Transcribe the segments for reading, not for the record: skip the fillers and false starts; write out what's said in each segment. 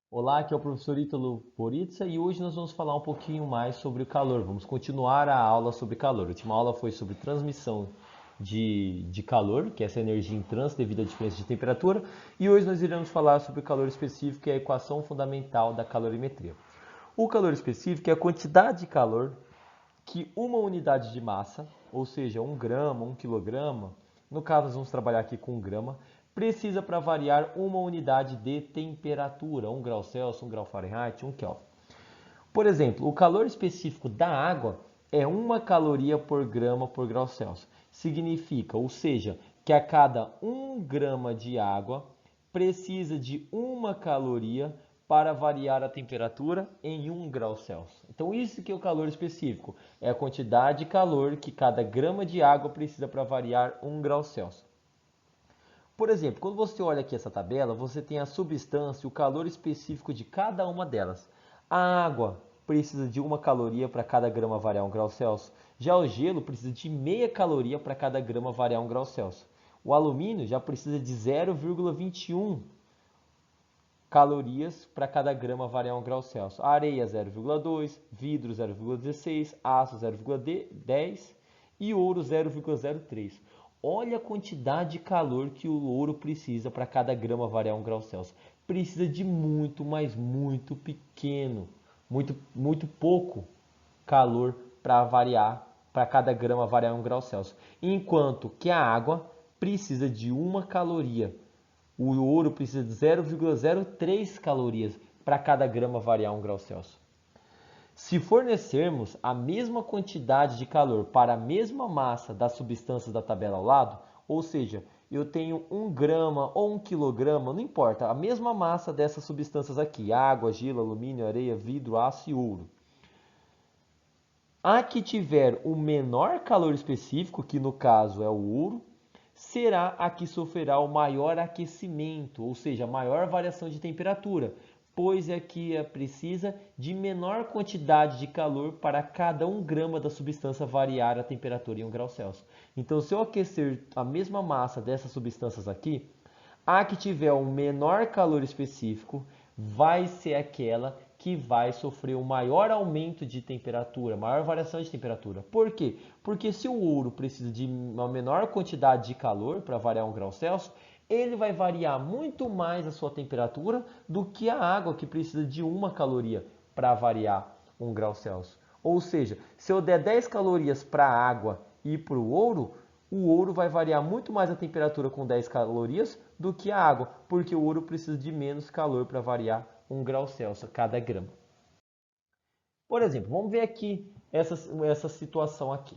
Olá, aqui é o professor Ítalo Boritza e hoje nós vamos falar um pouquinho mais sobre o calor. Vamos continuar a aula sobre calor. A última aula foi sobre transmissão de calor, que é essa energia em trânsito devido à diferença de temperatura, e hoje nós iremos falar sobre o calor específico, que é a equação fundamental da calorimetria. O calor específico é a quantidade de calor que uma unidade de massa, ou seja, 1 grama, 1 quilograma, no caso nós vamos trabalhar aqui com 1 grama, precisa para variar uma unidade de temperatura, 1 grau Celsius, 1 grau Fahrenheit, 1 Kelvin. Por exemplo, o calor específico da água é 1 caloria por grama por grau Celsius. Significa, ou seja, que a cada 1 grama de água precisa de 1 caloria para variar a temperatura em 1 grau Celsius. Então isso que é o calor específico, é a quantidade de calor que cada grama de água precisa para variar 1 grau Celsius. Por exemplo, quando você olha aqui essa tabela, você tem a substância e o calor específico de cada uma delas. A água precisa de 1 caloria para cada grama variar 1 grau Celsius. Já o gelo precisa de meia caloria para cada grama variar 1 grau Celsius. O alumínio já precisa de 0,21 calorias para cada grama variar 1 grau Celsius. A areia 0,2, vidro 0,16, aço 0,10 e ouro 0,03. Olha a quantidade de calor que o ouro precisa para cada grama variar 1 grau Celsius. Precisa de muito, mas muito pequeno, muito pouco calor para variar, para cada grama variar 1 grau Celsius. Enquanto que a água precisa de 1 caloria. O ouro precisa de 0,03 calorias para cada grama variar 1 grau Celsius. Se fornecermos a mesma quantidade de calor para a mesma massa das substâncias da tabela ao lado, ou seja, eu tenho 1 grama ou 1 quilograma, não importa, a mesma massa dessas substâncias aqui, água, gelo, alumínio, areia, vidro, aço e ouro. A que tiver o menor calor específico, que no caso é o ouro, será a que sofrerá o maior aquecimento, ou seja, maior variação de temperatura, pois é que precisa de menor quantidade de calor para cada 1 grama da substância variar a temperatura em 1 grau Celsius. Então, se eu aquecer a mesma massa dessas substâncias aqui, a que tiver o menor calor específico vai ser aquela que vai sofrer o maior aumento de temperatura, maior variação de temperatura. Por quê? Porque se o ouro precisa de uma menor quantidade de calor para variar 1 grau Celsius, ele vai variar muito mais a sua temperatura do que a água, que precisa de 1 caloria para variar 1 grau Celsius. Ou seja, se eu der 10 calorias para a água e para o ouro vai variar muito mais a temperatura com 10 calorias do que a água, porque o ouro precisa de menos calor para variar 1 grau Celsius cada grama. Por exemplo, vamos ver aqui essa situação aqui.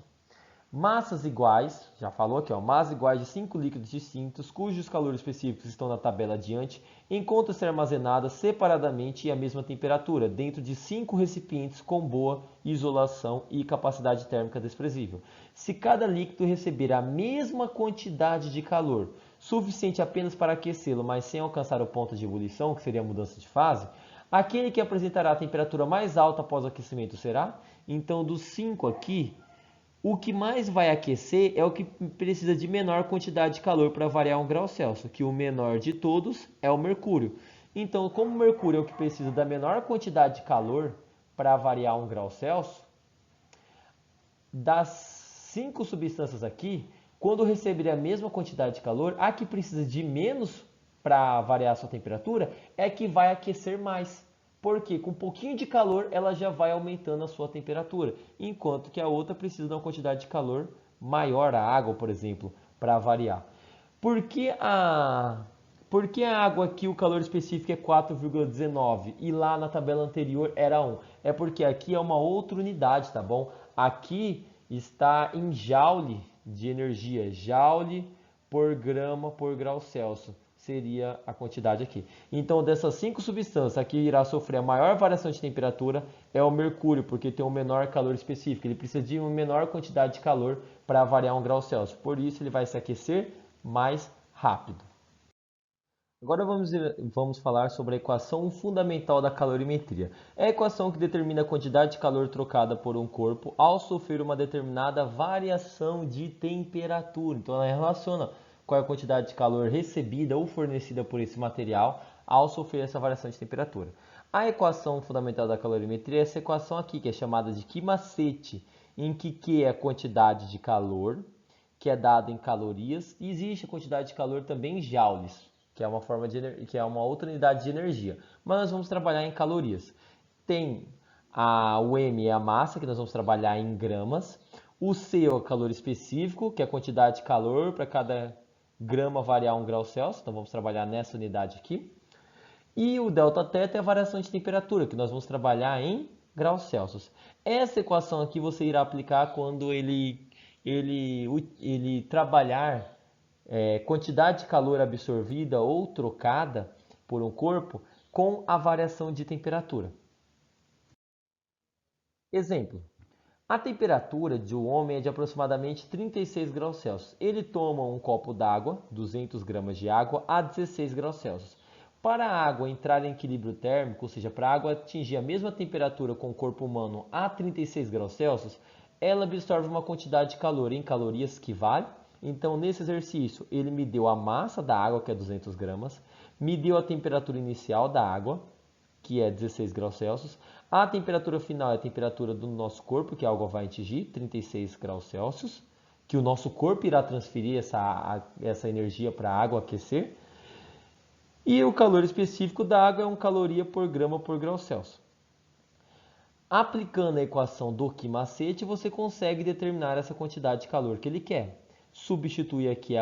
Massas iguais, já falou aqui, ó, massas iguais de 5 líquidos distintos, cujos calores específicos estão na tabela adiante, encontram-se armazenadas separadamente e à mesma temperatura, dentro de 5 recipientes com boa isolação e capacidade térmica desprezível. Se cada líquido receber a mesma quantidade de calor, suficiente apenas para aquecê-lo, mas sem alcançar o ponto de ebulição, que seria a mudança de fase, aquele que apresentará a temperatura mais alta após o aquecimento será? Então, dos 5 aqui, o que mais vai aquecer é o que precisa de menor quantidade de calor para variar 1 grau Celsius, que o menor de todos é o mercúrio. Então, como o mercúrio é o que precisa da menor quantidade de calor para variar 1 grau Celsius, das 5 substâncias aqui, quando receber a mesma quantidade de calor, a que precisa de menos para variar a sua temperatura é que vai aquecer mais. Porque com um pouquinho de calor ela já vai aumentando a sua temperatura, enquanto que a outra precisa de uma quantidade de calor maior, a água, por exemplo, para variar. Por que a Por que a água aqui o calor específico é 4,19 e lá na tabela anterior era 1? É porque aqui é uma outra unidade, tá bom? Aqui está em joule de energia, joule por grama por grau Celsius seria a quantidade aqui. Então, dessas 5 substâncias, aqui irá sofrer a maior variação de temperatura é o mercúrio, porque tem um menor calor específico. Ele precisa de uma menor quantidade de calor para variar 1 grau Celsius. Por isso, ele vai se aquecer mais rápido. Agora vamos falar sobre a equação fundamental da calorimetria. É a equação que determina a quantidade de calor trocada por um corpo ao sofrer uma determinada variação de temperatura. Então ela relaciona qual é a quantidade de calor recebida ou fornecida por esse material ao sofrer essa variação de temperatura. A equação fundamental da calorimetria é essa equação aqui, que é chamada de Q macete, em que Q é a quantidade de calor, que é dado em calorias, e existe a quantidade de calor também em joules, que é uma forma que é uma outra unidade de energia. Mas nós vamos trabalhar em calorias. Tem o M é a massa, que nós vamos trabalhar em gramas. O C é o calor específico, que é a quantidade de calor para cada grama variar 1 grau Celsius. Então vamos trabalhar nessa unidade aqui. E o ΔT é a variação de temperatura, que nós vamos trabalhar em graus Celsius. Essa equação aqui você irá aplicar quando ele trabalhar quantidade de calor absorvida ou trocada por um corpo com a variação de temperatura. Exemplo. A temperatura de um homem é de aproximadamente 36 graus Celsius. Ele toma um copo d'água, 200 gramas de água, a 16 graus Celsius. Para a água entrar em equilíbrio térmico, ou seja, para a água atingir a mesma temperatura com o corpo humano a 36 graus Celsius, ela absorve uma quantidade de calor em calorias que vale. Então, nesse exercício, ele me deu a massa da água, que é 200 gramas, me deu a temperatura inicial da água, que é 16 graus Celsius. A temperatura final é a temperatura do nosso corpo, que a água vai atingir, 36 graus Celsius, que o nosso corpo irá transferir essa energia para a água aquecer. E o calor específico da água é 1 caloria por grama por grau Celsius. Aplicando a equação do Q macete, você consegue determinar essa quantidade de calor que ele quer. Substitui aqui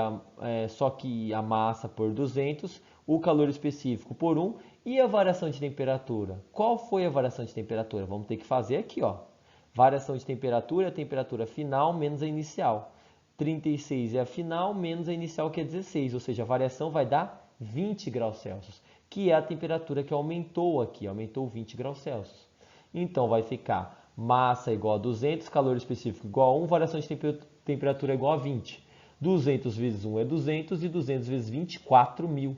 só que a massa por 200, o calor específico por 1 e a variação de temperatura. Qual foi a variação de temperatura? Vamos ter que fazer aqui, ó. Variação de temperatura é a temperatura final menos a inicial. 36 é a final menos a inicial, que é 16, ou seja, a variação vai dar 20 graus Celsius, que é a temperatura que aumentou aqui, aumentou 20 graus Celsius. Então vai ficar massa igual a 200, calor específico igual a 1, variação de temperatura igual a 20. 200 vezes 1 é 200 e 200 vezes 20, 4.000.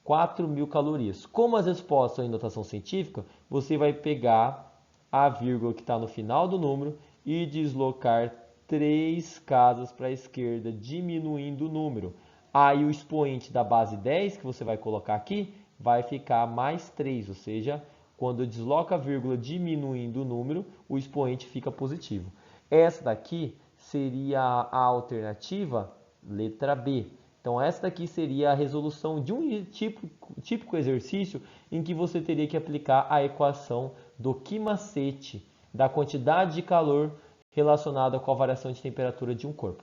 4.000 calorias. Como as respostas são em notação científica, você vai pegar a vírgula que está no final do número e deslocar 3 casas para a esquerda, diminuindo o número. Aí o expoente da base 10, que você vai colocar aqui, vai ficar mais 3, ou seja, quando desloca a vírgula diminuindo o número, o expoente fica positivo. Essa daqui seria a alternativa letra B. Então essa daqui seria a resolução de um típico exercício em que você teria que aplicar a equação do Q macete, da quantidade de calor relacionada com a variação de temperatura de um corpo.